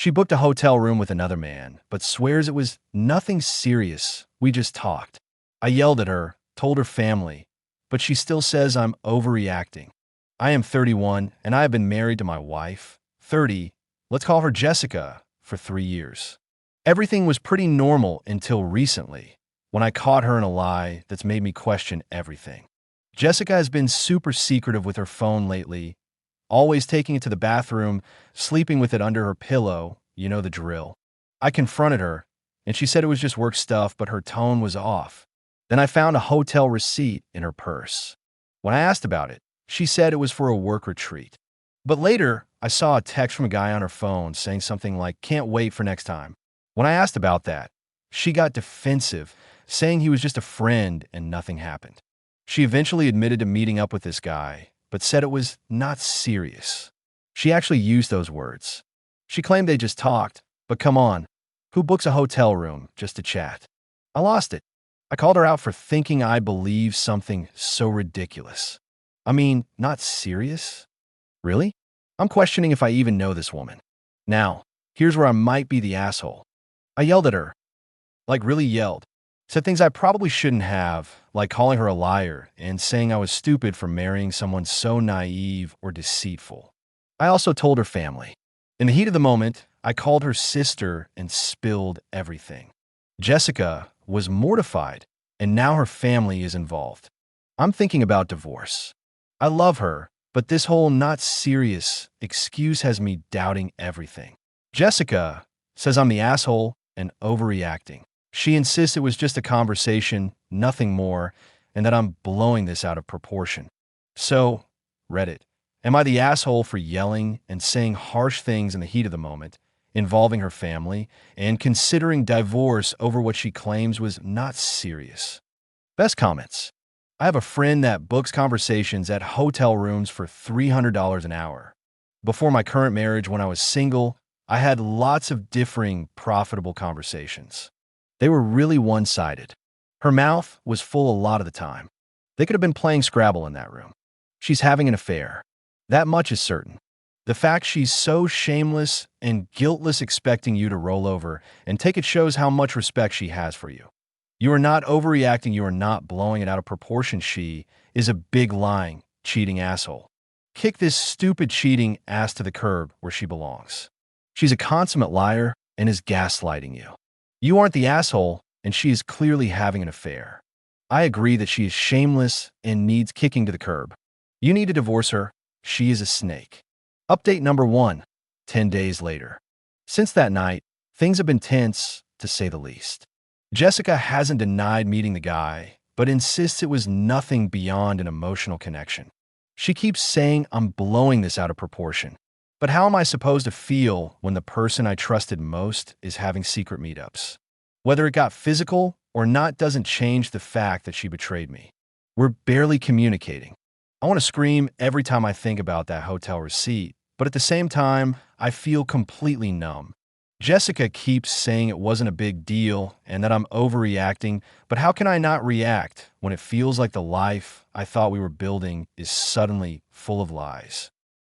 She booked a hotel room with another man, but swears it was nothing serious. We just talked. I yelled at her, told her family, but she still says I'm overreacting. I am 31 and I have been married to my wife, 30, let's call her Jessica, for 3 years. Everything was pretty normal until recently, when I caught her in a lie that's made me question everything. Jessica has been super secretive with her phone lately, always taking it to the bathroom, sleeping with it under her pillow, you know the drill. I confronted her, and she said it was just work stuff, but her tone was off. Then I found a hotel receipt in her purse. When I asked about it, she said it was for a work retreat. But later, I saw a text from a guy on her phone saying something like, "Can't wait for next time." When I asked about that, she got defensive, saying he was just a friend and nothing happened. She eventually admitted to meeting up with this guy, but said it was not serious. She actually used those words. She claimed they just talked, but come on, who books a hotel room just to chat? I lost it. I called her out for thinking I believed something so ridiculous. I mean, not serious? Really? I'm questioning if I even know this woman. Now, here's where I might be the asshole. I yelled at her. Like really yelled. Said things I probably shouldn't have, like calling her a liar and saying I was stupid for marrying someone so naive or deceitful. I also told her family. In the heat of the moment, I called her sister and spilled everything. Jessica was mortified, and now her family is involved. I'm thinking about divorce. I love her, but this whole not serious excuse has me doubting everything. Jessica says I'm the asshole and overreacting. She insists it was just a conversation, nothing more, and that I'm blowing this out of proportion. So, Reddit, am I the asshole for yelling and saying harsh things in the heat of the moment, involving her family, and considering divorce over what she claims was not serious? Best comments. I have a friend that books conversations at hotel rooms for $300 an hour. Before my current marriage, when I was single, I had lots of differing, profitable conversations. They were really one-sided. Her mouth was full a lot of the time. They could have been playing Scrabble in that room. She's having an affair. That much is certain. The fact she's so shameless and guiltless expecting you to roll over and take it shows how much respect she has for you. You are not overreacting, you are not blowing it out of proportion. She is a big lying, cheating asshole. Kick this stupid cheating ass to the curb where she belongs. She's a consummate liar and is gaslighting you. You aren't the asshole, and she is clearly having an affair. I agree that she is shameless and needs kicking to the curb. You need to divorce her. She is a snake. Update number 1, 10 days later. Since that night, things have been tense, to say the least. Jessica hasn't denied meeting the guy, but insists it was nothing beyond an emotional connection. She keeps saying I'm blowing this out of proportion. But how am I supposed to feel when the person I trusted most is having secret meetups? Whether it got physical or not doesn't change the fact that she betrayed me. We're barely communicating. I want to scream every time I think about that hotel receipt, but at the same time, I feel completely numb. Jessica keeps saying it wasn't a big deal and that I'm overreacting, but how can I not react when it feels like the life I thought we were building is suddenly full of lies?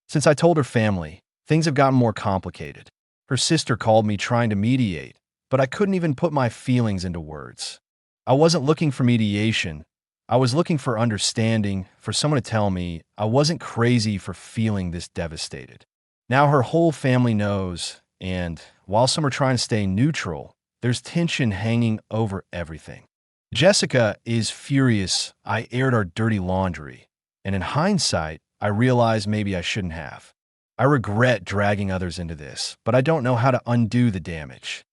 Since I told her family, things have gotten more complicated. Her sister called me trying to mediate, but I couldn't even put my feelings into words. I wasn't looking for mediation. I was looking for understanding, for someone to tell me I wasn't crazy for feeling this devastated. Now her whole family knows, and while some are trying to stay neutral, there's tension hanging over everything. Jessica is furious I aired our dirty laundry, and in hindsight, I realize maybe I shouldn't have. I regret dragging others into this, but I don't know how to undo the damage.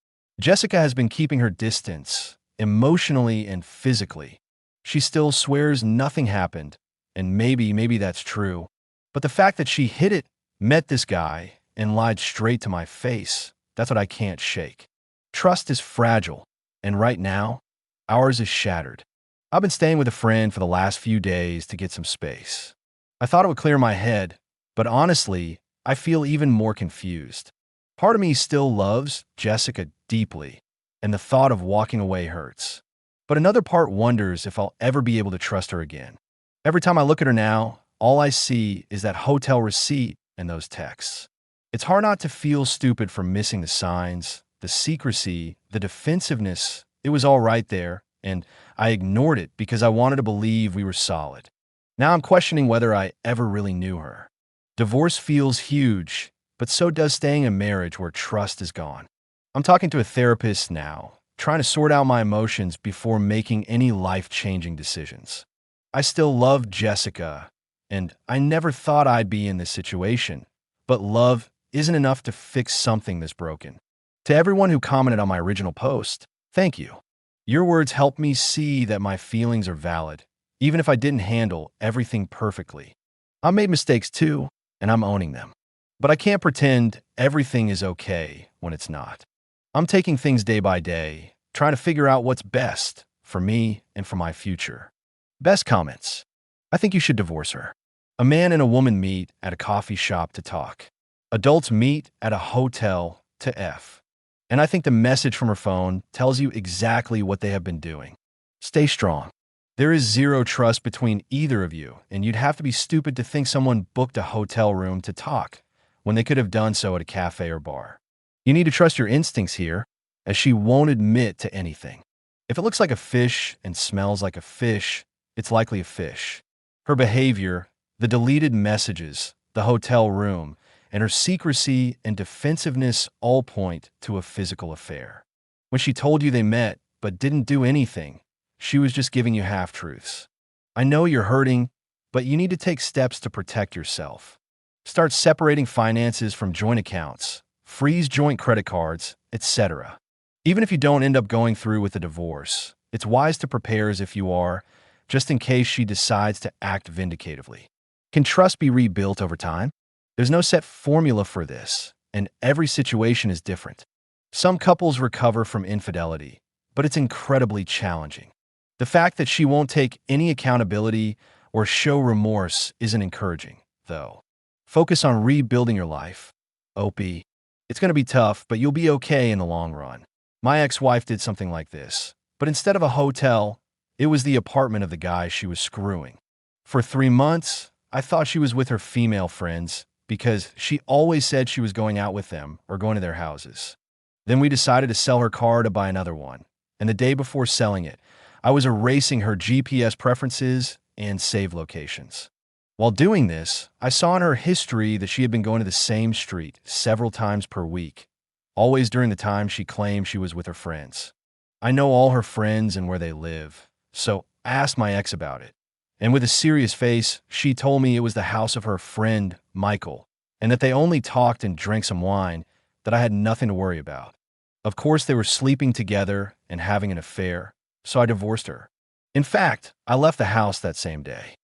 Jessica has been keeping her distance, emotionally and physically. She still swears nothing happened, and maybe that's true. But the fact that she hid it, met this guy, and lied straight to my face, that's what I can't shake. Trust is fragile, and right now, ours is shattered. I've been staying with a friend for the last few days to get some space. I thought it would clear my head, but honestly, I feel even more confused. Part of me still loves Jessica deeply, and the thought of walking away hurts. But another part wonders if I'll ever be able to trust her again. Every time I look at her now, all I see is that hotel receipt and those texts. It's hard not to feel stupid for missing the signs, the secrecy, the defensiveness. It was all right there, and I ignored it because I wanted to believe we were solid. Now I'm questioning whether I ever really knew her. Divorce feels huge, but so does staying in a marriage where trust is gone. I'm talking to a therapist now, trying to sort out my emotions before making any life-changing decisions. I still love Jessica, and I never thought I'd be in this situation, but love isn't enough to fix something that's broken. To everyone who commented on my original post, thank you. Your words helped me see that my feelings are valid, even if I didn't handle everything perfectly. I made mistakes too, and I'm owning them. But I can't pretend everything is okay when it's not. I'm taking things day by day, trying to figure out what's best for me and for my future. Best comments. I think you should divorce her. A man and a woman meet at a coffee shop to talk. Adults meet at a hotel to F. And I think the message from her phone tells you exactly what they have been doing. Stay strong. There is zero trust between either of you, and you'd have to be stupid to think someone booked a hotel room to talk when they could have done so at a cafe or bar. You need to trust your instincts here, as she won't admit to anything. If it looks like a fish and smells like a fish, it's likely a fish. Her behavior, the deleted messages, the hotel room, and her secrecy and defensiveness all point to a physical affair. When she told you they met but didn't do anything, she was just giving you half-truths. I know you're hurting, but you need to take steps to protect yourself. Start separating finances from joint accounts, freeze joint credit cards, etc. Even if you don't end up going through with a divorce, it's wise to prepare as if you are, just in case she decides to act vindicatively. Can trust be rebuilt over time? There's no set formula for this, and every situation is different. Some couples recover from infidelity, but it's incredibly challenging. The fact that she won't take any accountability or show remorse isn't encouraging, though. Focus on rebuilding your life. Opie, it's going to be tough, but you'll be okay in the long run. My ex-wife did something like this, but instead of a hotel, it was the apartment of the guy she was screwing. For 3 months, I thought she was with her female friends because she always said she was going out with them or going to their houses. Then we decided to sell her car to buy another one, and the day before selling it, I was erasing her GPS preferences and save locations. While doing this, I saw in her history that she had been going to the same street several times per week, always during the time she claimed she was with her friends. I know all her friends and where they live, so I asked my ex about it. And with a serious face, she told me it was the house of her friend, Michael, and that they only talked and drank some wine, that I had nothing to worry about. Of course, they were sleeping together and having an affair, so I divorced her. In fact, I left the house that same day.